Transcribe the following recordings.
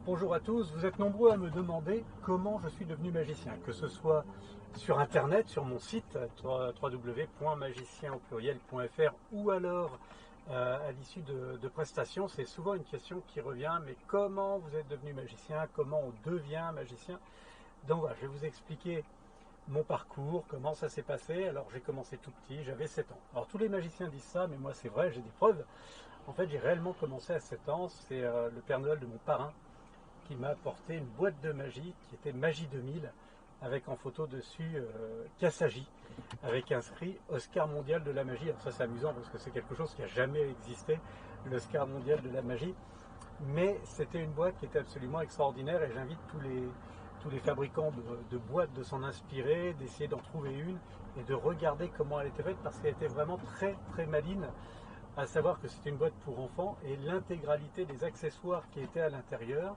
Bonjour à tous, vous êtes nombreux à me demander comment je suis devenu magicien, que ce soit sur internet, sur mon site www.magicien.fr ou alors à l'issue de prestations. C'est souvent une question qui revient, mais comment vous êtes devenu magicien, comment on devient magicien. Donc voilà, je vais vous expliquer mon parcours, comment ça s'est passé. Alors j'ai commencé tout petit, j'avais 7 ans. Alors tous les magiciens disent ça, mais moi c'est vrai, j'ai des preuves. En fait j'ai réellement commencé à 7 ans, c'est le Père Noël de mon parrain qui m'a apporté une boîte de magie qui était Magie 2000 avec en photo dessus Kassaji avec inscrit Oscar mondial de la magie. Alors ça c'est amusant parce que c'est quelque chose qui n'a jamais existé, l'Oscar mondial de la magie, mais c'était une boîte qui était absolument extraordinaire et j'invite tous les fabricants de boîtes de s'en inspirer, d'essayer d'en trouver une et de regarder comment elle était faite parce qu'elle était vraiment très très maligne, à savoir que c'était une boîte pour enfants et l'intégralité des accessoires qui étaient à l'intérieur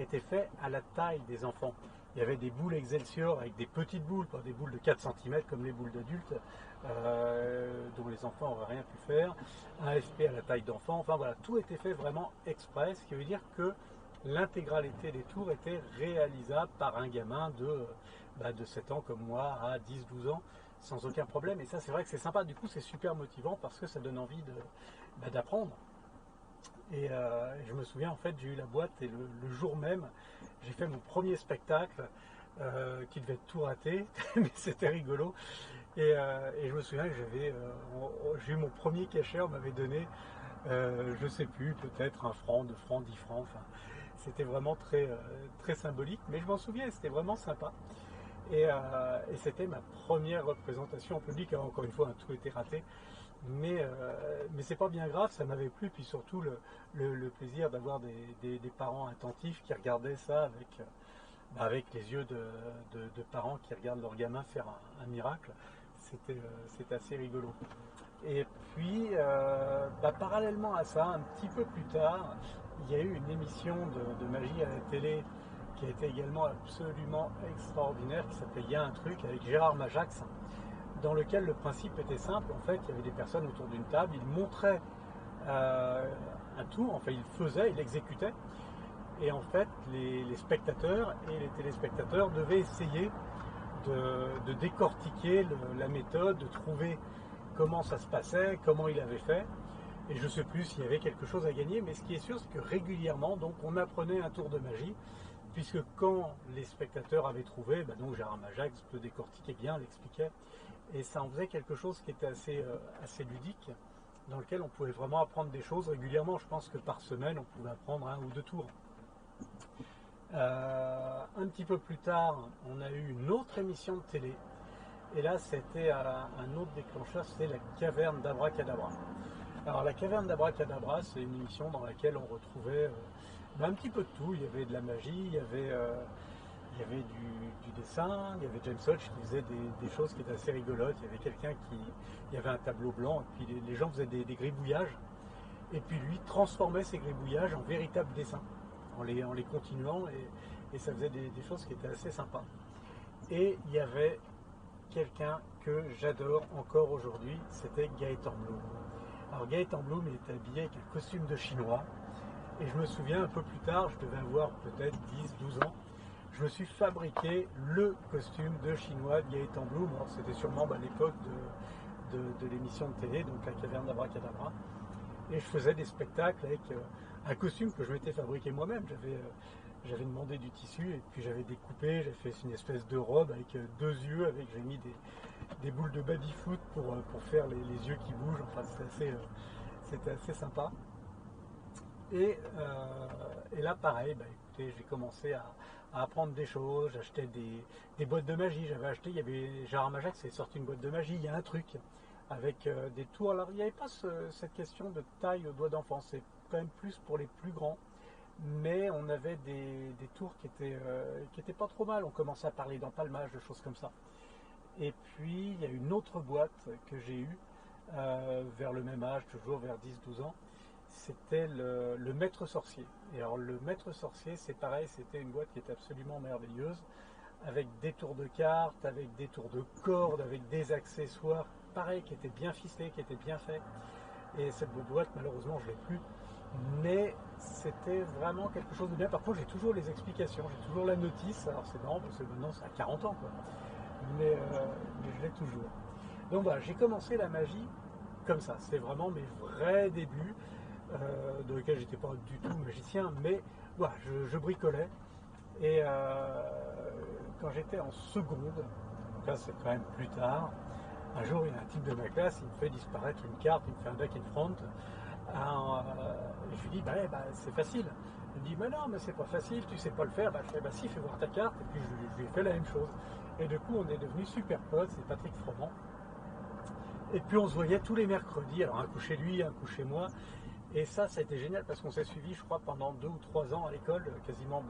était fait à la taille des enfants. Il y avait des boules Excelsior avec des petites boules, pas des boules de 4 cm comme les boules d'adultes, dont les enfants n'auraient rien pu faire, un FP à la taille d'enfant, enfin voilà, tout était fait vraiment exprès, ce qui veut dire que l'intégralité des tours était réalisable par un gamin de 7 ans comme moi à 10-12 ans sans aucun problème. Et ça c'est vrai que c'est sympa, du coup c'est super motivant parce que ça donne envie d'apprendre. Et je me souviens en fait j'ai eu la boîte et le jour même j'ai fait mon premier spectacle qui devait être tout raté mais c'était rigolo et je me souviens que j'ai eu mon premier cachet, on m'avait donné je sais plus, peut-être 1 franc, 2 francs, 10 francs, enfin c'était vraiment très symbolique, mais je m'en souviens, c'était vraiment sympa. Et c'était ma première représentation en public. Alors, encore une fois, tout était raté, mais c'est pas bien grave, ça m'avait plu, puis surtout le plaisir d'avoir des parents attentifs qui regardaient ça avec les yeux de parents qui regardent leur gamin faire un miracle. C'était assez rigolo. Et puis, parallèlement à ça, un petit peu plus tard, il y a eu une émission de magie à la télé qui a été également absolument extraordinaire, qui s'appelait Il y a un truc, avec Gérard Majax, dans lequel le principe était simple. En fait, il y avait des personnes autour d'une table, il montrait un tour, enfin il exécutait, et en fait, les spectateurs et les téléspectateurs devaient essayer de décortiquer la méthode, de trouver comment ça se passait, comment il avait fait. Et je ne sais plus s'il y avait quelque chose à gagner, mais ce qui est sûr, c'est que régulièrement, donc, on apprenait un tour de magie, puisque quand les spectateurs avaient trouvé, donc Gérard Majax le décortiquait bien, l'expliquait, et ça en faisait quelque chose qui était assez ludique, dans lequel on pouvait vraiment apprendre des choses régulièrement. Je pense que par semaine, on pouvait apprendre 1 ou 2 tours. Un petit peu plus tard, on a eu une autre émission de télé, et là, c'était un autre déclencheur, c'était la caverne d'Abracadabra. Alors, la caverne d'Abracadabra, c'est une émission dans laquelle on retrouvait un petit peu de tout. Il y avait de la magie, il y avait du dessin, il y avait James Hodge qui faisait des choses qui étaient assez rigolotes. Il y avait il y avait un tableau blanc, et puis les gens faisaient des gribouillages, et puis lui transformait ces gribouillages en véritables dessins, en les continuant, et ça faisait des choses qui étaient assez sympas. Et il y avait quelqu'un que j'adore encore aujourd'hui, c'était Gaëtan Bloom. Alors Gaëtan Bloom, il était habillé avec un costume de chinois, et je me souviens un peu plus tard, je devais avoir peut-être 10-12 ans, je me suis fabriqué le costume de chinois de Gaëtan Bloom. Alors c'était sûrement à l'époque de l'émission de télé, donc la caverne d'Abracadabra, et je faisais des spectacles avec un costume que je m'étais fabriqué moi-même. J'avais demandé du tissu et puis j'avais découpé, j'ai fait une espèce de robe avec 2 yeux, j'ai mis des boules de baby-foot pour faire les yeux qui bougent, enfin c'était assez sympa. Et là pareil, écoutez, j'ai commencé à apprendre des choses, j'achetais des boîtes de magie, il y avait Gérard Majax qui avait sorti une boîte de magie, il y a un truc avec des tours. Alors il n'y avait pas cette question de taille au doigt d'enfant, c'est quand même plus pour les plus grands, mais on avait des tours qui étaient pas trop mal. On commençait à parler d'empalmage, de choses comme ça. Et puis il y a une autre boîte que j'ai eue vers le même âge, toujours vers 10-12 ans, c'était le maître sorcier. Et alors le maître sorcier, c'est pareil, c'était une boîte qui était absolument merveilleuse, avec des tours de cartes, avec des tours de cordes, avec des accessoires, pareil, qui étaient bien ficelés, qui étaient bien faits. Et cette boîte, malheureusement, je ne l'ai plus. mais c'était vraiment quelque chose de bien. Par contre, j'ai toujours les explications, j'ai toujours la notice. Alors c'est marrant parce que maintenant c'est à 40 ans, quoi. Mais je l'ai toujours. Donc voilà, j'ai commencé la magie comme ça. C'est vraiment mes vrais débuts, dans lesquels j'étais pas du tout magicien, mais voilà, je bricolais. Et quand j'étais en seconde, donc là c'est quand même plus tard, un jour il y a un type de ma classe, il me fait disparaître une carte, il me fait un back in front. Et je lui dis, c'est facile. Il me dit, mais non, mais c'est pas facile, tu sais pas le faire. Je fais, si, fais voir ta carte. Et puis je lui ai fait la même chose. Et du coup, on est devenus super potes, c'est Patrick Froment. Et puis on se voyait tous les mercredis, alors un coup chez lui, un coup chez moi. Et ça a été génial parce qu'on s'est suivis, je crois, pendant 2 ou 3 ans à l'école, quasiment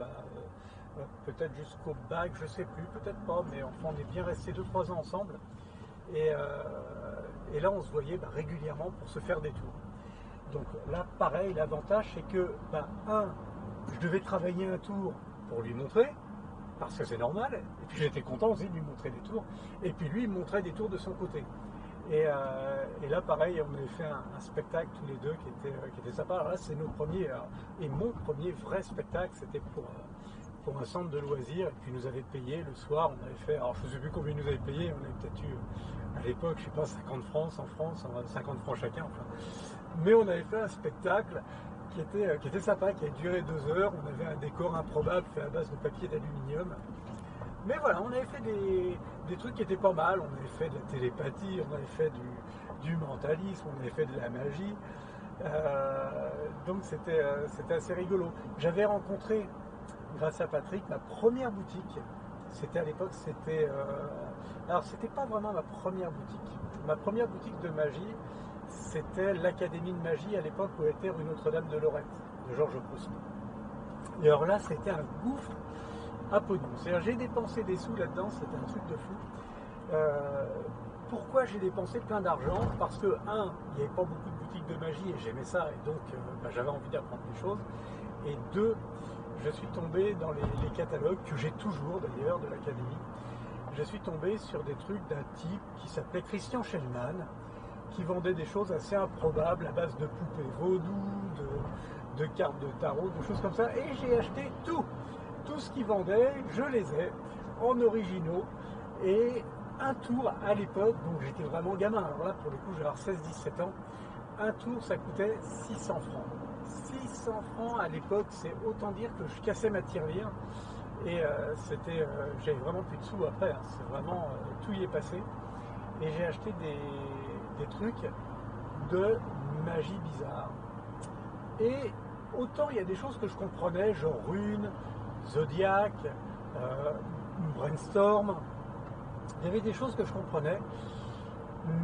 peut-être jusqu'au bac, je sais plus, peut-être pas, mais enfin on est bien restés 2 ou 3 ans ensemble. Et là on se voyait régulièrement pour se faire des tours. Donc là pareil, l'avantage c'est que, je devais travailler un tour pour lui montrer, parce que c'est normal, et puis j'étais content aussi de lui montrer des tours, et puis lui il me montrait des tours de son côté. Et là, pareil, on avait fait un spectacle tous les deux qui était sympa. Alors là, c'est nos premiers, et mon premier vrai spectacle, c'était pour un centre de loisirs. Et puis, ils nous avaient payé le soir. On avait fait, alors je ne sais plus combien ils nous avaient payé. On avait peut-être eu, à l'époque, je ne sais pas, 50 francs en France, 50 francs chacun. Enfin. Mais on avait fait un spectacle qui était sympa, qui a duré 2 heures. On avait un décor improbable fait à base de papier d'aluminium. Mais voilà, on avait fait des trucs qui étaient pas mal. On avait fait de la télépathie, on avait fait du mentalisme, on avait fait de la magie. Donc c'était assez rigolo. J'avais rencontré, grâce à Patrick, ma première boutique. C'était à l'époque, alors c'était pas vraiment ma première boutique. Ma première boutique de magie, c'était l'Académie de magie à l'époque où était rue Notre-Dame de Lorette, de Georges Proust. Et alors là, c'était un gouffre à pognon. C'est-à-dire, j'ai dépensé des sous là-dedans, c'était un truc de fou. Pourquoi j'ai dépensé plein d'argent? Parce que, il n'y avait pas beaucoup de boutiques de magie et j'aimais ça, et donc j'avais envie d'apprendre des choses. Et 2, je suis tombé dans les catalogues, que j'ai toujours d'ailleurs, de l'Académie. Je suis tombé sur des trucs d'un type qui s'appelait Christian Schellmann, qui vendait des choses assez improbables à base de poupées vaudou, de cartes de tarot, de choses comme ça, et j'ai acheté tout ce qu'ils vendaient, je les ai en originaux. Et un tour à l'époque, donc j'étais vraiment gamin, alors là pour le coup j'avais 16-17 ans, un tour ça coûtait 600 francs. 600 francs à l'époque, c'est autant dire que je cassais ma tirelire. Et j'avais vraiment plus de sous après, hein. C'est vraiment, tout y est passé. Et j'ai acheté des trucs de magie bizarre. Et autant il y a des choses que je comprenais, genre runes, Zodiac, Brainstorm, il y avait des choses que je comprenais,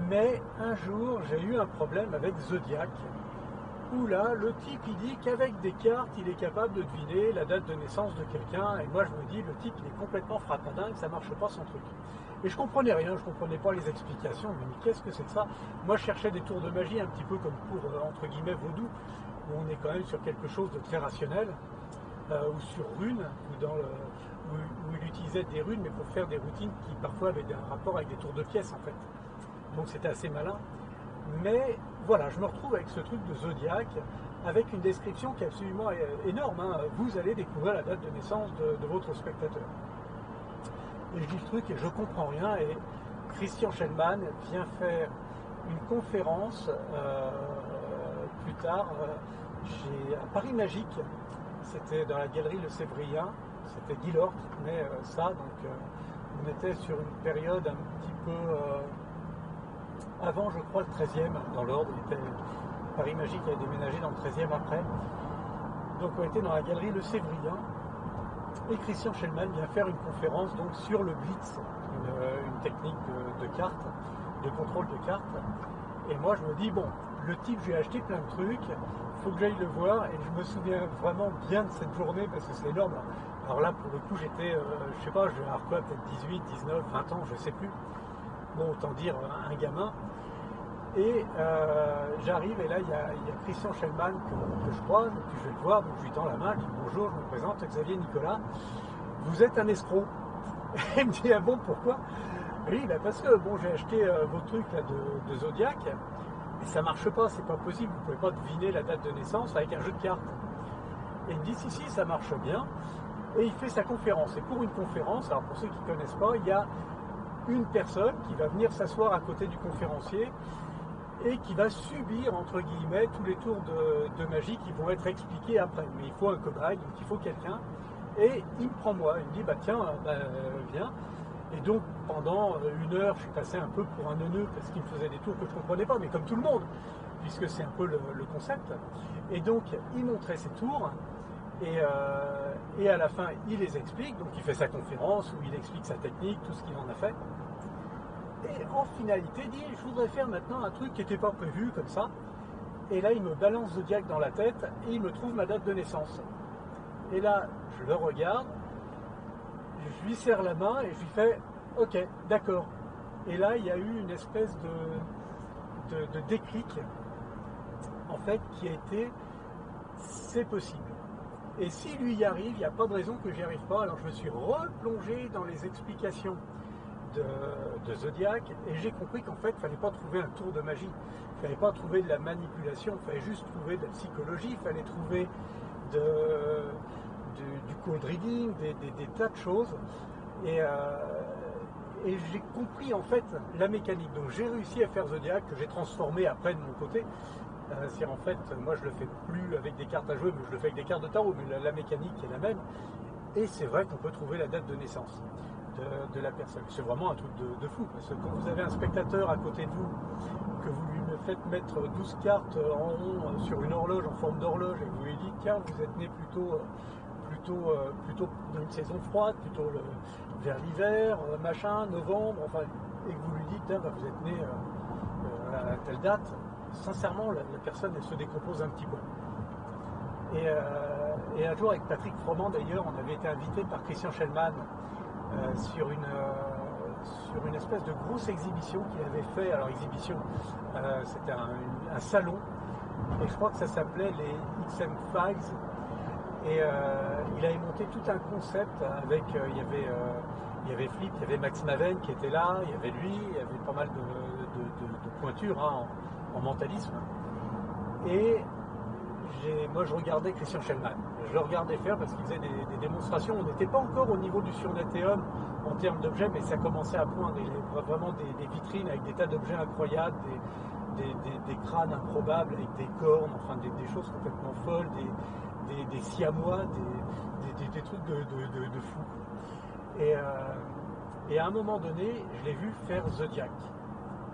mais un jour j'ai eu un problème avec Zodiac, où là le type il dit qu'avec des cartes il est capable de deviner la date de naissance de quelqu'un, et moi je me dis le type il est complètement frappadingue, ça marche pas son truc. Et je comprenais rien, je comprenais pas les explications, je me dis qu'est-ce que c'est que ça? Moi je cherchais des tours de magie un petit peu comme pour entre guillemets vaudou, où on est quand même sur quelque chose de très rationnel. Ou sur runes, où il utilisait des runes, mais pour faire des routines qui parfois avaient un rapport avec des tours de pièces en fait. Donc c'était assez malin. Mais voilà, je me retrouve avec ce truc de Zodiac, avec une description qui est absolument énorme. Hein. Vous allez découvrir la date de naissance de votre spectateur. Et je dis le truc et je comprends rien. Et Christian Schellmann vient faire une conférence plus tard à Paris Magique. C'était dans la galerie Le Sévrien, c'était Guy Lord qui tenait ça, donc on était sur une période un petit peu avant, je crois, le 13e, dans l'ordre. Paris Magique avait déménagé dans le 13e après. Donc on était dans la galerie Le Sévrien, et Christian Schellmann vient faire une conférence donc, sur le blitz, une technique de cartes, de contrôle de cartes. Et moi je me dis, bon, le type, j'ai acheté plein de trucs, il faut que j'aille le voir, et je me souviens vraiment bien de cette journée parce que c'est énorme. Alors là, pour le coup, j'étais, je sais pas, je devais avoir quoi, peut-être 18, 19, 20 ans, je sais plus. Bon, autant dire un gamin. Et j'arrive, et là, il y a Christian Schellmann que je croise, et puis je vais le voir, donc je lui tends la main, je dis bonjour, je me présente, Xavier Nicolas, vous êtes un escroc. Et il me dit, ah bon, pourquoi? Oui, parce que bon, j'ai acheté vos trucs là, de Zodiac. Et ça marche pas, c'est pas possible, vous pouvez pas deviner la date de naissance avec un jeu de cartes. Et il me dit si ça marche bien. Et il fait sa conférence. Et pour une conférence, alors pour ceux qui ne connaissent pas, il y a une personne qui va venir s'asseoir à côté du conférencier et qui va subir, entre guillemets, tous les tours de magie qui vont être expliqués après. Mais il faut un cobaye, donc il faut quelqu'un. Et il me prend moi, il me dit, bah tiens, viens. Et donc pendant 1 heure, je suis passé un peu pour un neuneu parce qu'il me faisait des tours que je ne comprenais pas, mais comme tout le monde, puisque c'est un peu le concept. Et donc il montrait ses tours. Et à la fin, il les explique, donc il fait sa conférence où il explique sa technique, tout ce qu'il en a fait. Et en finalité, il dit, je voudrais faire maintenant un truc qui n'était pas prévu comme ça. Et là, il me balance Zodiac dans la tête et il me trouve ma date de naissance. Et là, je le regarde, je lui serre la main et je lui fais, ok, d'accord. Et là, il y a eu une espèce de déclic, en fait, qui a été, c'est possible. Et s'il lui y arrive, il n'y a pas de raison que j'y arrive pas. Alors je me suis replongé dans les explications de Zodiac et j'ai compris qu'en fait, il ne fallait pas trouver un tour de magie. Il ne fallait pas trouver de la manipulation, il fallait juste trouver de la psychologie, il fallait trouver du code reading, des tas de choses. Et j'ai compris en fait la mécanique. Donc j'ai réussi à faire Zodiac, que j'ai transformé après de mon côté. C'est en fait, moi je le fais plus avec des cartes à jouer, mais je le fais avec des cartes de tarot, mais la mécanique est la même. Et c'est vrai qu'on peut trouver la date de naissance de la personne. C'est vraiment un truc de fou, parce que quand vous avez un spectateur à côté de vous, que vous lui faites mettre 12 cartes en rond sur une horloge, en forme d'horloge, et que vous lui dites, tiens, vous êtes né plutôt dans une saison froide, plutôt vers l'hiver, machin, novembre, enfin, et que vous lui dites, tiens, vous êtes né à telle date, sincèrement, la personne, elle se décompose un petit peu. Et un jour, avec Patrick Froment, d'ailleurs, on avait été invité par Christian Schellman sur une espèce de grosse exhibition qu'il avait fait. Alors, exhibition, c'était un salon, et je crois que ça s'appelait les XM Files. Et il avait monté tout un concept avec, il y avait Flip, il y avait Max Maven qui était là, il y avait lui, il y avait pas mal de pointures en mentalisme. Et moi je regardais Christian Schellman, je le regardais faire parce qu'il faisait des démonstrations. On n'était pas encore au niveau du surnatéum en termes d'objets, mais ça commençait à poindre vraiment des vitrines avec des tas d'objets incroyables, des crânes improbables avec des cornes, enfin des choses complètement folles, des siamois, des trucs de fou. Et à un moment donné, je l'ai vu faire Zodiac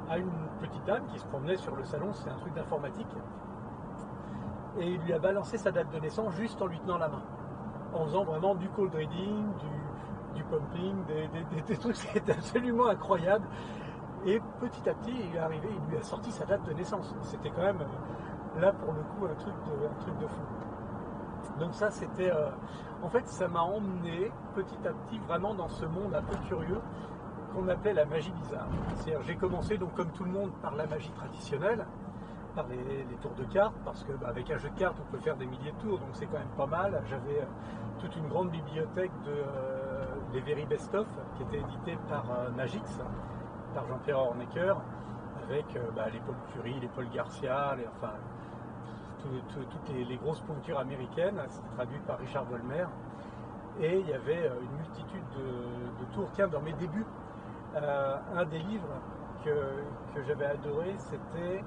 à une petite dame qui se promenait sur le salon, c'est un truc d'informatique, et il lui a balancé sa date de naissance juste en lui tenant la main, en faisant vraiment du cold reading, du pumping, des trucs, c'était absolument incroyable. Et petit à petit, il est arrivé, il lui a sorti sa date de naissance. C'était quand même, là pour le coup, un truc de fou. Donc ça, c'était, en fait, ça m'a emmené petit à petit vraiment dans ce monde un peu curieux qu'on appelait la magie bizarre. C'est-à-dire, j'ai commencé donc comme tout le monde par la magie traditionnelle, par les tours de cartes, parce que avec un jeu de cartes, on peut faire des milliers de tours, donc c'est quand même pas mal. J'avais toute une grande bibliothèque des Very Best Of, qui était éditée par Magix, par Jean-Pierre Hornecker, avec les Paul Curie, les Paul Garcia, toutes les grosses pointures américaines, traduites par Richard Volmer. Et il y avait une multitude de tours. Tiens, dans mes débuts, un des livres que j'avais adoré, c'était,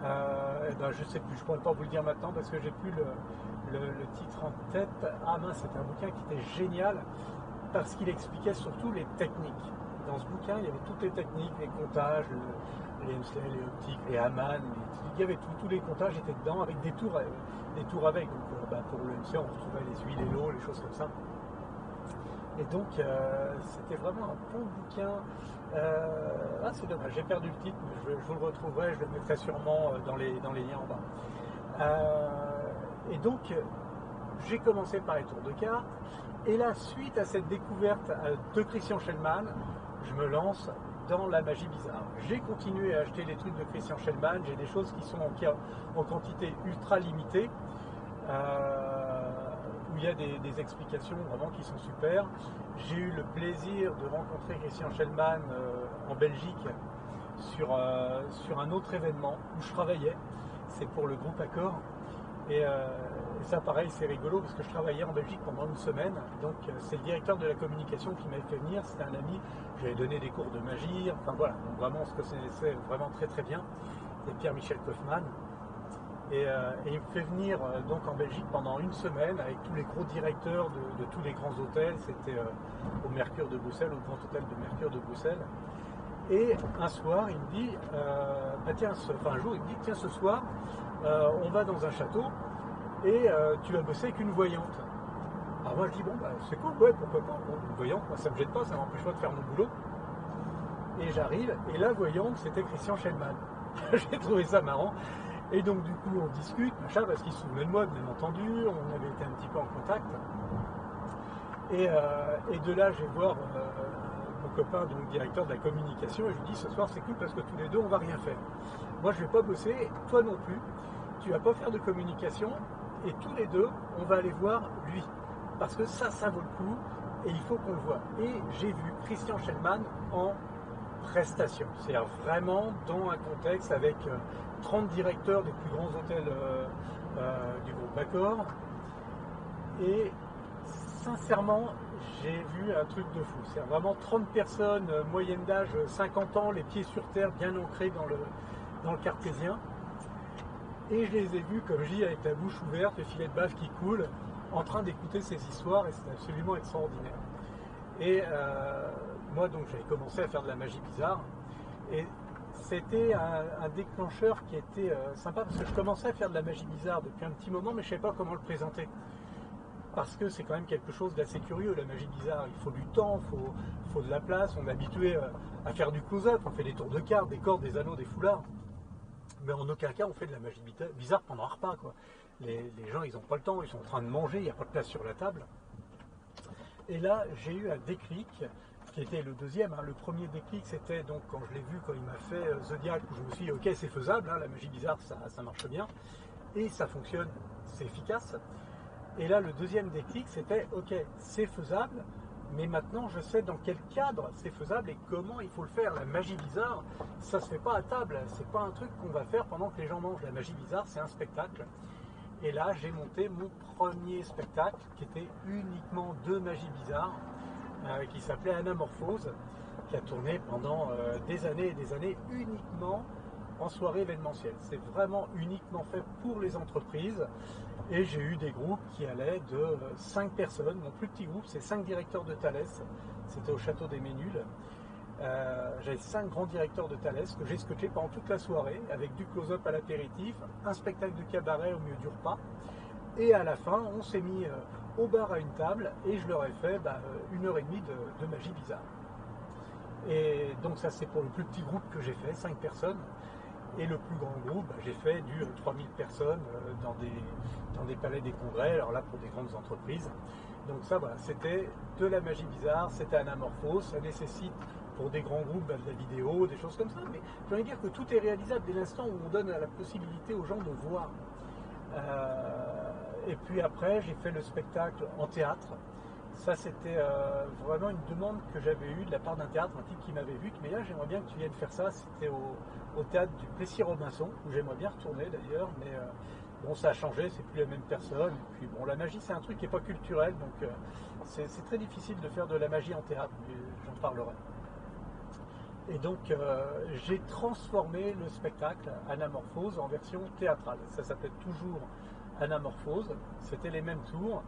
je sais plus, je ne pourrais pas vous le dire maintenant parce que j'ai plus le titre en tête. Ah mince, c'était un bouquin qui était génial parce qu'il expliquait surtout les techniques. Dans ce bouquin, il y avait toutes les techniques, les comptages, les Hemsley, les optiques, les Hamann, il y avait tous les comptages étaient dedans avec des tours avec. Donc pour le Hemsley, on retrouvait les huiles et l'eau, les choses comme ça. Et donc c'était vraiment un bon bouquin. C'est dommage, j'ai perdu le titre, mais je vous le retrouverai, je le mettrai sûrement dans les liens en bas. Et donc j'ai commencé par les tours de cartes. Et là, suite à cette découverte de Christian Schellman, je me lance dans la magie bizarre. J'ai continué à acheter les trucs de Christian Schellman, j'ai des choses qui sont en quantité ultra limitée, où il y a des explications vraiment qui sont super. J'ai eu le plaisir de rencontrer Christian Schellman en Belgique sur un autre événement où je travaillais. C'est pour le groupe Accor. Et ça, pareil, c'est rigolo parce que je travaillais en Belgique pendant une semaine. Donc, c'est le directeur de la communication qui m'avait fait venir. C'était un ami. J'avais donné des cours de magie. Enfin, voilà. Donc, vraiment, ce que c'est vraiment très, très bien. C'est Pierre-Michel Kaufmann. Et il me fait venir donc en Belgique pendant une semaine avec tous les gros directeurs de tous les grands hôtels. C'était au Mercure de Bruxelles, au grand hôtel de Mercure de Bruxelles. Et un soir, il me dit, un jour, il me dit, tiens, ce soir, on va dans un château et tu vas bosser avec une voyante. Alors moi, je dis, bon, bah, c'est cool, ouais, pourquoi pas. Bon, une voyante, moi, ça me gêne pas, ça m'empêche pas de faire mon boulot. Et j'arrive, et la voyante, c'était Christian Schellmann. J'ai trouvé ça marrant. Et donc, du coup, on discute, machin, parce qu'il se souvenait de moi, bien entendu, on avait été un petit peu en contact. Et de là, je vais voir mon copain, donc directeur de la communication, et je lui dis, ce soir, c'est cool, parce que tous les deux, on va rien faire. Moi, je vais pas bosser, toi non plus, tu vas pas faire de communication, et tous les deux, on va aller voir lui. Parce que ça vaut le coup, et il faut qu'on le voit. Et j'ai vu Christian Schellmann en prestation. C'est-à-dire vraiment dans un contexte avec 30 directeurs des plus grands hôtels du groupe Accor. Et sincèrement, j'ai vu un truc de fou. C'est vraiment 30 personnes, moyenne d'âge 50 ans, les pieds sur terre, bien ancrés dans le cartésien. Et je les ai vus, comme je dis, avec la bouche ouverte, le filet de bave qui coule, en train d'écouter ces histoires, et c'était absolument extraordinaire. Et moi, donc, j'avais commencé à faire de la magie bizarre, et c'était un déclencheur qui était sympa, parce que je commençais à faire de la magie bizarre depuis un petit moment, mais je ne savais pas comment le présenter. Parce que c'est quand même quelque chose d'assez curieux, la magie bizarre. Il faut du temps, il faut de la place, on est habitué à faire du close-up, on fait des tours de cartes, des cordes, des anneaux, des foulards. Mais en aucun cas on fait de la magie bizarre pendant un repas, quoi. Les gens, ils n'ont pas le temps, ils sont en train de manger, il n'y a pas de place sur la table. Et là, j'ai eu un déclic, qui était le deuxième. Le premier déclic, c'était donc quand je l'ai vu, quand il m'a fait Zodiac, où je me suis dit, ok, c'est faisable, la magie bizarre, ça marche bien. Et ça fonctionne, c'est efficace. Et là, le deuxième déclic, c'était, ok, c'est faisable, mais maintenant, je sais dans quel cadre c'est faisable et comment il faut le faire. La magie bizarre, ça ne se fait pas à table, c'est pas un truc qu'on va faire pendant que les gens mangent. La magie bizarre, c'est un spectacle. Et là, j'ai monté mon premier spectacle, qui était uniquement de magie bizarre, qui s'appelait Anamorphose, qui a tourné pendant des années et des années, uniquement en soirée événementielle. C'est vraiment uniquement fait pour les entreprises. Et j'ai eu des groupes qui allaient de 5 personnes. Mon plus petit groupe, c'est 5 directeurs de Thalès. C'était au château des Ménules. J'avais 5 grands directeurs de Thalès que j'ai scotché pendant toute la soirée, avec du close-up à l'apéritif, un spectacle de cabaret au milieu du repas. Et à la fin, on s'est mis au bar à une table et je leur ai fait 1h30 de magie bizarre. Et donc ça, c'est pour le plus petit groupe que j'ai fait, 5 personnes. Et le plus grand groupe, j'ai fait du 3000 personnes dans des palais des congrès, alors là pour des grandes entreprises. Donc ça, voilà, c'était de la magie bizarre, c'était Anamorphose, ça nécessite pour des grands groupes de la vidéo, des choses comme ça, mais j'ai envie de dire que tout est réalisable dès l'instant où on donne la possibilité aux gens de voir. Et puis après, j'ai fait le spectacle en théâtre. Ça, c'était vraiment une demande que j'avais eue de la part d'un théâtre, un type qui m'avait vu, qui m'a dit, ah, j'aimerais bien que tu viennes faire ça. C'était au théâtre du Plessis-Robinson, où j'aimerais bien retourner d'ailleurs, mais bon, ça a changé, c'est plus la même personne. Et puis bon, la magie, c'est un truc qui n'est pas culturel, donc c'est très difficile de faire de la magie en théâtre, mais j'en parlerai. Et donc, j'ai transformé le spectacle Anamorphose en version théâtrale. Ça s'appelle toujours Anamorphose, c'était les mêmes tours.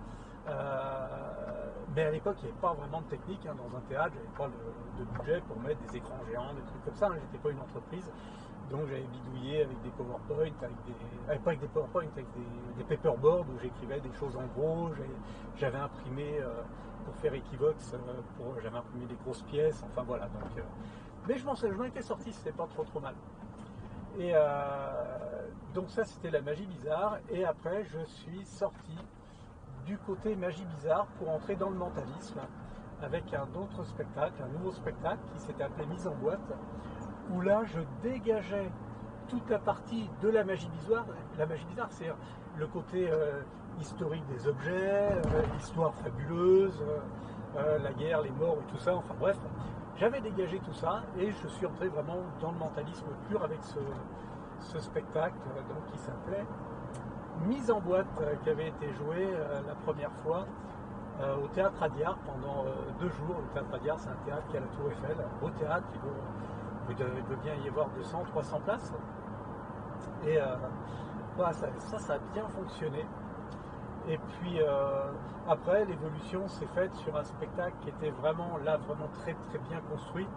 Mais à l'époque, il n'y avait pas vraiment de technique dans un théâtre, j'avais pas de budget pour mettre des écrans géants, des trucs comme ça, j'étais pas une entreprise, donc j'avais bidouillé avec des PowerPoint, pas avec des PowerPoint, avec des paperboards où j'écrivais des choses en gros, j'avais imprimé pour faire Equivox, j'avais imprimé des grosses pièces, enfin voilà, donc, mais je m'en étais sorti, c'était pas trop mal. Et donc ça, c'était la magie bizarre, et après je suis sorti du côté magie bizarre pour entrer dans le mentalisme avec un autre spectacle, un nouveau spectacle qui s'était appelé Mise en boîte, où là je dégageais toute la partie de la magie bizarre. La magie bizarre, c'est le côté historique des objets, l'histoire fabuleuse, la guerre, les morts et tout ça, enfin bref, j'avais dégagé tout ça et je suis entré vraiment dans le mentalisme pur avec ce spectacle donc, qui s'appelait Mise en boîte, qui avait été joué la première fois au théâtre Adiar pendant 2 jours. Le théâtre Adiar, c'est un théâtre qui est à la Tour Eiffel, beau théâtre, il doit bien y avoir 200-300 places. Et voilà, ça a bien fonctionné. Et puis après, l'évolution s'est faite sur un spectacle qui était vraiment là, vraiment très très bien construit.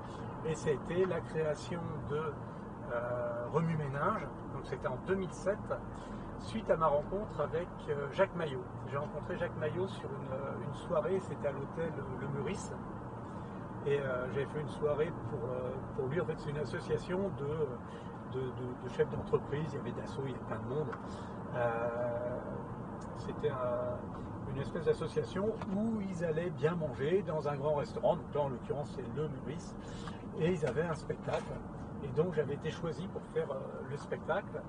Et c'était la création de Remue-Ménage. Donc c'était en 2007, suite à ma rencontre avec Jacques Maillot. J'ai rencontré Jacques Maillot sur une soirée, c'était à l'hôtel Le Meurice. Et j'avais fait une soirée pour lui. En fait, c'est une association de chefs d'entreprise. Il y avait Dassault, il y avait plein de monde. C'était une espèce d'association où ils allaient bien manger dans un grand restaurant. Donc là, en l'occurrence, c'est Le Meurice. Et ils avaient un spectacle. Et donc, j'avais été choisi pour faire le spectacle.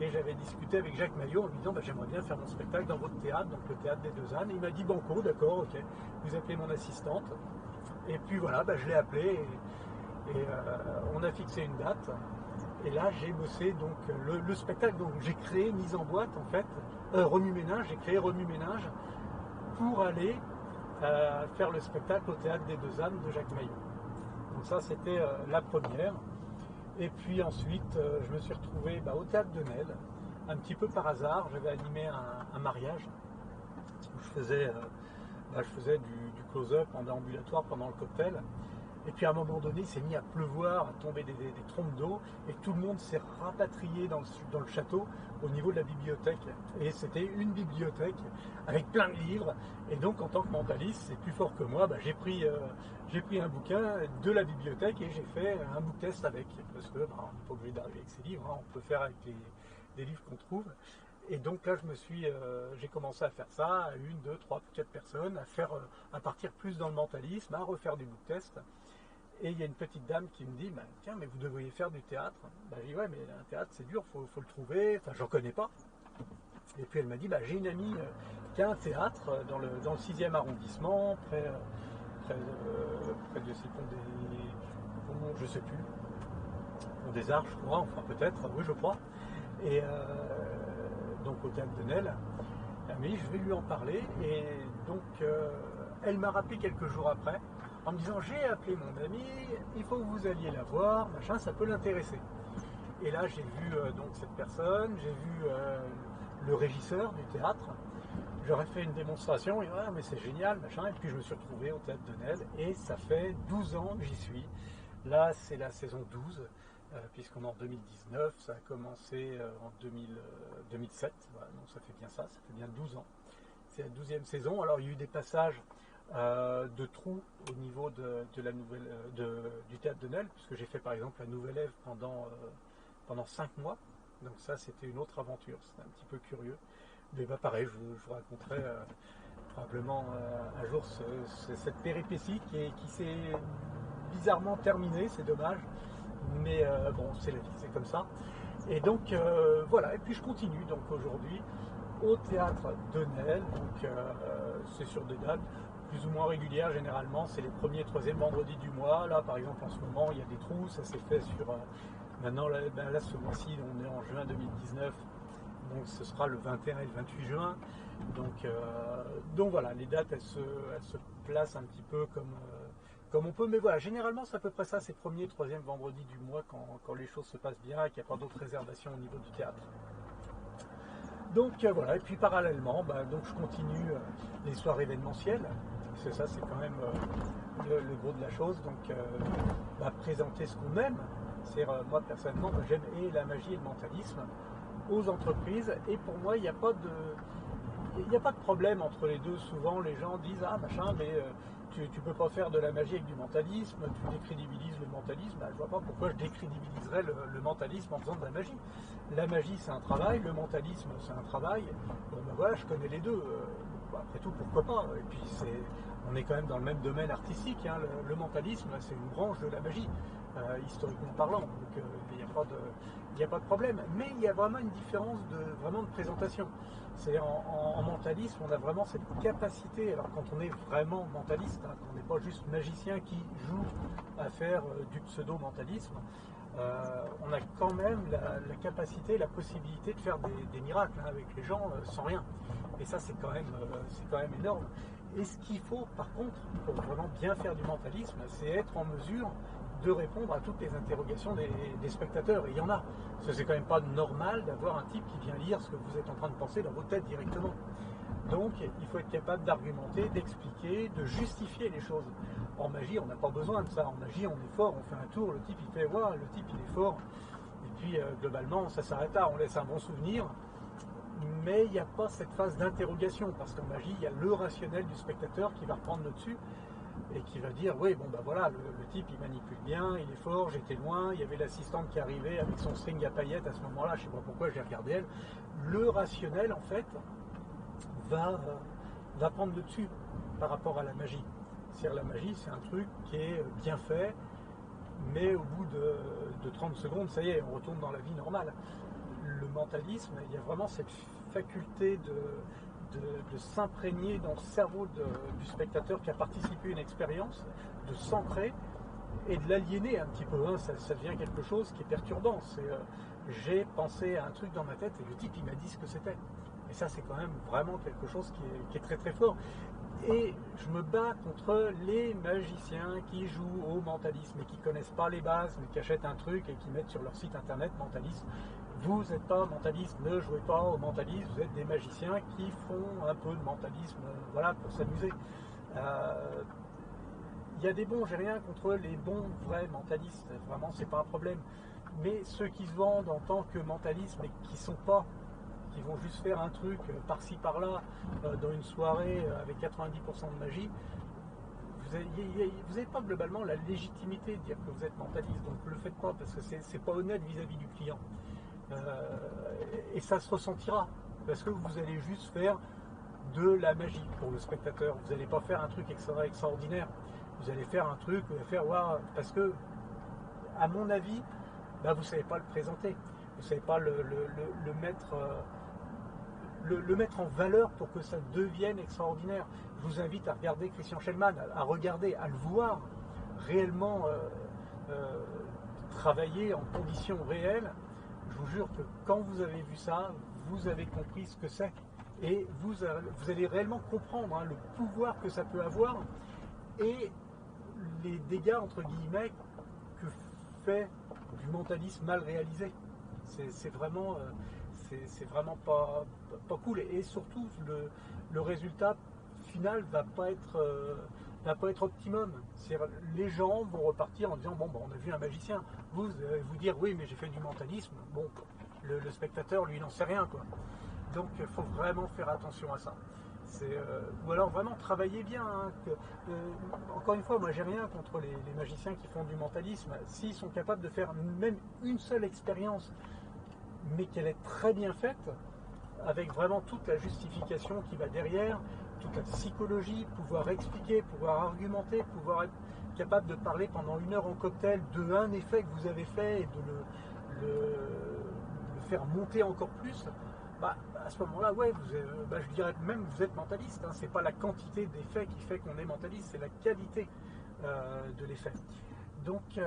Et j'avais discuté avec Jacques Maillot en lui disant j'aimerais bien faire mon spectacle dans votre théâtre, donc le théâtre des Deux Ânes. Et il m'a dit banco, d'accord, ok, vous appelez mon assistante. Et puis voilà, je l'ai appelé et on a fixé une date. Et là, j'ai bossé donc le spectacle. Donc j'ai créé Mise en boîte en fait, Remue-Ménage. J'ai créé Remue-Ménage pour aller faire le spectacle au théâtre des Deux Ânes de Jacques Maillot. Donc ça, c'était la première. Et puis ensuite, je me suis retrouvé au théâtre de Nesle, un petit peu par hasard. J'avais animé un mariage où je faisais du close-up en ambulatoire pendant le cocktail. Et puis à un moment donné, il s'est mis à pleuvoir, à tomber des trompes d'eau, et tout le monde s'est rapatrié dans le château au niveau de la bibliothèque. Et c'était une bibliothèque avec plein de livres. Et donc en tant que mentaliste, c'est plus fort que moi, j'ai pris un bouquin de la bibliothèque et j'ai fait un book test avec. Parce que on n'est pas obligé d'arriver avec ces livres, on peut faire avec des livres qu'on trouve. Et donc là, j'ai commencé à faire ça à 1, 2, 3, 4 personnes, à partir plus dans le mentalisme, à refaire du book test. Et il y a une petite dame qui me dit tiens, mais vous devriez faire du théâtre. Je dis ouais, mais un théâtre c'est dur, faut le trouver, j'en connais pas. Et puis elle m'a dit j'ai une amie qui a un théâtre dans le 6e arrondissement, près de ces ponts je sais plus, ponts des Arts, je crois, enfin peut-être, oui je crois. Et donc au théâtre de Nesle. Elle m'a dit je vais lui en parler. Et donc elle m'a rappelé quelques jours après en me disant j'ai appelé mon ami, il faut que vous alliez la voir, ça peut l'intéresser. Et là j'ai vu donc cette personne, j'ai vu le régisseur du théâtre, j'aurais fait une démonstration, et mais c'est génial, et puis je me suis retrouvé au théâtre de Nesle, et ça fait 12 ans que j'y suis. Là c'est la saison 12, puisqu'on est en 2019, ça a commencé en 2007, voilà, donc ça fait bien ça fait bien 12 ans. C'est la 12e saison, alors il y a eu des passages de trous au niveau de la nouvelle du théâtre de Nesle, puisque j'ai fait par exemple la Nouvelle Ève pendant 5 mois, donc ça c'était une autre aventure, c'était un petit peu curieux, mais pareil, je vous raconterai probablement un jour cette péripétie qui s'est bizarrement terminée, c'est dommage, mais bon, c'est la vie, c'est comme ça. Et donc voilà, et puis je continue donc aujourd'hui au théâtre de Nesle, donc c'est sur des dates plus ou moins régulières, généralement c'est les premiers et troisièmes vendredis du mois. Là par exemple en ce moment il y a des trous, ça s'est fait sur maintenant là ce mois-ci, on est en juin 2019, donc ce sera le 21 et le 28 juin, donc voilà, les dates elles se placent un petit peu comme on peut, mais voilà, généralement c'est à peu près ça, c'est premier et troisième vendredi du mois quand les choses se passent bien et qu'il n'y a pas d'autres réservations au niveau du théâtre. Donc voilà, et puis parallèlement, donc je continue les soirées événementielles, parce que ça c'est quand même le gros de la chose, donc présenter ce qu'on aime, c'est moi personnellement j'aime et la magie et le mentalisme aux entreprises, et pour moi il n'y a pas de problème entre les deux. Souvent les gens disent mais tu peux pas faire de la magie avec du mentalisme, tu décrédibilises le mentalisme. Je vois pas pourquoi je décrédibiliserais le mentalisme en faisant de la magie. La magie c'est un travail, le mentalisme c'est un travail. Bon voilà, je connais les deux. Après tout, pourquoi pas. Et puis on est quand même dans le même domaine artistique, le mentalisme c'est une branche de la magie. historiquement parlant. Donc il n'y a pas de problème. Mais il y a vraiment une différence vraiment de présentation. C'est en mentalisme, on a vraiment cette capacité, alors quand on est vraiment mentaliste, hein, qu'on n'est pas juste magicien qui joue à faire du pseudo-mentalisme, on a quand même la capacité, la possibilité de faire des miracles hein, avec les gens sans rien. Et ça, c'est quand même énorme. Et ce qu'il faut, par contre, pour vraiment bien faire du mentalisme, c'est être en mesure de répondre à toutes les interrogations des spectateurs. Et il y en a. Parce que c'est quand même pas normal d'avoir un type qui vient lire ce que vous êtes en train de penser dans votre tête directement. Donc, il faut être capable d'argumenter, d'expliquer, de justifier les choses. En magie, on n'a pas besoin de ça. En magie, on est fort, on fait un tour, le type il fait « waouh, le type il est fort ». Et puis, globalement, ça s'arrête là, on laisse un bon souvenir. Mais il n'y a pas cette phase d'interrogation, parce qu'en magie, il y a le rationnel du spectateur qui va reprendre le dessus et qui va dire oui, bon ben voilà, le type il manipule bien, il est fort, j'étais loin, il y avait l'assistante qui arrivait avec son string à paillettes à ce moment-là, je ne sais pas pourquoi j'ai regardé elle. Le rationnel en fait va prendre le dessus par rapport à la magie. C'est-à-dire la magie, c'est un truc qui est bien fait, mais au bout de 30 secondes, ça y est, on retourne dans la vie normale. Le mentalisme, il y a vraiment cette faculté de s'imprégner dans le cerveau du spectateur qui a participé à une expérience, de s'ancrer et de l'aliéner un petit peu. Hein. Ça devient quelque chose qui est perturbant. J'ai pensé à un truc dans ma tête et le type il m'a dit ce que c'était. Et ça c'est quand même vraiment quelque chose qui est très très fort. Et je me bats contre les magiciens qui jouent au mentalisme et qui ne connaissent pas les bases, mais qui achètent un truc et qui mettent sur leur site internet mentalisme. Vous n'êtes pas mentaliste, ne jouez pas au mentalisme, vous êtes des magiciens qui font un peu de mentalisme, voilà, pour s'amuser. Il y a des bons, j'ai rien contre les bons vrais mentalistes, vraiment c'est pas un problème. Mais ceux qui se vendent en tant que mentalistes, mais qui sont pas, qui vont juste faire un truc par-ci par-là dans une soirée avec 90% de magie, vous n'avez pas globalement la légitimité de dire que vous êtes mentaliste, donc ne le faites pas parce que c'est pas honnête vis-à-vis du client. Et ça se ressentira parce que vous allez juste faire de la magie pour le spectateur. Vous n'allez pas faire un truc extraordinaire. Vous allez faire un truc, vous allez faire waouh, parce que, à mon avis, bah, vous ne savez pas le présenter. Vous ne savez pas le mettre en valeur pour que ça devienne extraordinaire. Je vous invite à regarder Christian Schellman, à regarder, à le voir réellement travailler en conditions réelles. Je vous jure que quand vous avez vu ça, vous avez compris ce que c'est. Et vous allez réellement comprendre hein, le pouvoir que ça peut avoir et les dégâts, entre guillemets, que fait du mentalisme mal réalisé. C'est vraiment pas cool. Et surtout, le résultat final va pas être optimum. Les gens vont repartir en disant bon, on a vu un magicien. Vous allez vous dire oui, mais j'ai fait du mentalisme. Bon, le spectateur, lui, n'en sait rien, quoi. Donc, il faut vraiment faire attention à ça. Ou alors vraiment travailler bien. Hein, encore une fois, moi, j'ai rien contre les magiciens qui font du mentalisme. S'ils sont capables de faire même une seule expérience, mais qu'elle est très bien faite, avec vraiment toute la justification qui va derrière, toute la psychologie, pouvoir expliquer, pouvoir argumenter, pouvoir être capable de parler pendant 1 heure en cocktail d'un effet que vous avez fait et de le faire monter encore plus, bah, à ce moment-là, ouais, je dirais même que vous êtes mentaliste. Hein, c'est pas la quantité d'effets qui fait qu'on est mentaliste, c'est la qualité de l'effet. Donc,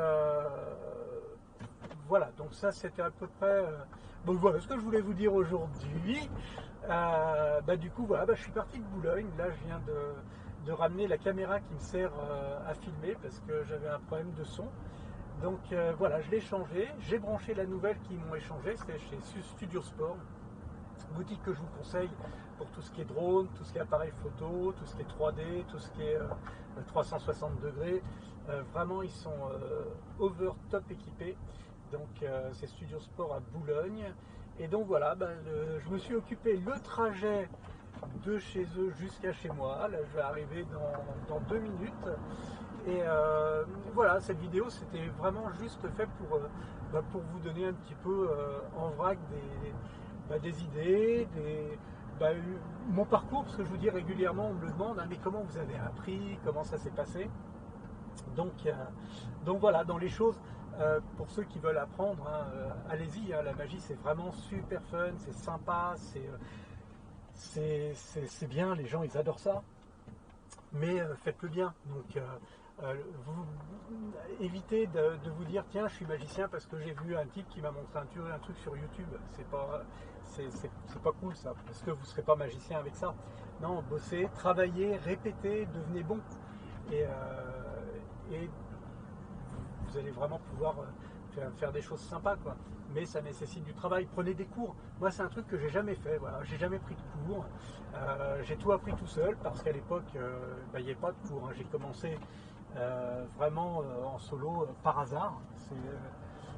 voilà, donc ça c'était à peu près... bon voilà ce que je voulais vous dire aujourd'hui. Du coup, voilà, je suis parti de Boulogne. Là, je viens de ramener la caméra qui me sert à filmer parce que j'avais un problème de son. Donc voilà, je l'ai changé. J'ai branché la nouvelle qu'ils m'ont échangé, c'était chez Studio Sport, boutique que je vous conseille pour tout ce qui est drone, tout ce qui est appareil photo, tout ce qui est 3D, tout ce qui est 360 degrés. Vraiment, ils sont over top équipés. Donc c'est Studio Sport à Boulogne. Et donc voilà, je me suis occupé le trajet de chez eux jusqu'à chez moi. Là, je vais arriver dans 2 minutes. Et voilà, cette vidéo, c'était vraiment juste fait pour vous donner un petit peu en vrac des idées, mon parcours, parce que je vous dis régulièrement, on me le demande, hein, mais comment vous avez appris, comment ça s'est passé. Donc voilà, dans les choses pour ceux qui veulent apprendre, hein, allez-y, hein, la magie c'est vraiment super fun, c'est sympa, c'est bien, les gens ils adorent ça, mais faites-le bien. Donc vous évitez de vous dire tiens je suis magicien parce que j'ai vu un type qui m'a montré un truc sur YouTube. C'est pas cool ça, parce que vous ne serez pas magicien avec ça. Non, bossez, travaillez, répétez, devenez bon. Et vous allez vraiment pouvoir faire des choses sympas, quoi. Mais ça nécessite du travail. Prenez des cours. Moi, c'est un truc que j'ai jamais fait. Voilà, j'ai jamais pris de cours. J'ai tout appris tout seul parce qu'à l'époque, il n'y avait pas de cours, hein. J'ai commencé vraiment en solo par hasard.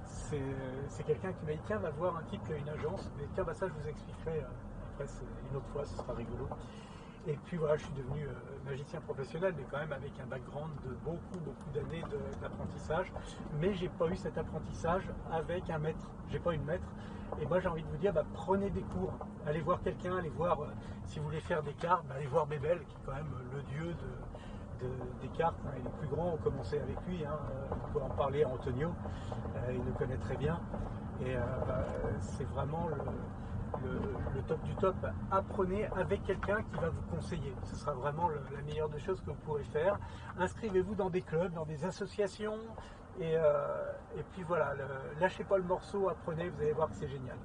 C'est quelqu'un qui m'a dit tiens, va voir un type qui a une agence. Et tiens, bah, ça, je vous expliquerai après une autre fois, ce sera rigolo. Et puis voilà, je suis devenu magicien professionnel, mais quand même avec un background de beaucoup d'années d'apprentissage. Mais j'ai pas eu cet apprentissage avec un maître. J'ai pas eu de maître. Et moi j'ai envie de vous dire, bah, prenez des cours, allez voir quelqu'un, allez voir, si vous voulez faire des cartes, bah, allez voir Bébel, qui est quand même le dieu des cartes, hein. Et les plus grands ont commencé avec lui, hein. On peut en parler à Antonio, il le connaît très bien. Et c'est vraiment le top du top. Apprenez avec quelqu'un qui va vous conseiller. Ce sera vraiment la meilleure des choses que vous pourrez faire. Inscrivez-vous dans des clubs, dans des associations. Et puis voilà, lâchez pas le morceau, apprenez, vous allez voir que c'est génial.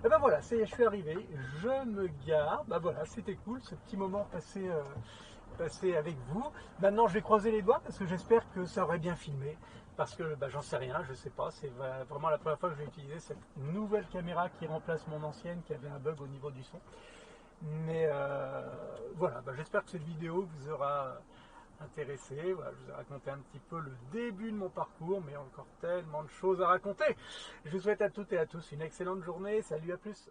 Et ben voilà, je suis arrivé, je me gare. Ben voilà, c'était cool ce petit moment passé avec vous. Maintenant, je vais croiser les doigts parce que j'espère que ça aurait bien filmé. Parce que bah, j'en sais rien, je sais pas. C'est vraiment la première fois que je vais utiliser cette nouvelle caméra qui remplace mon ancienne qui avait un bug au niveau du son. Mais voilà, bah, j'espère que cette vidéo vous aura intéressé. Voilà, je vous ai raconté un petit peu le début de mon parcours, mais encore tellement de choses à raconter. Je vous souhaite à toutes et à tous une excellente journée. Salut, à plus.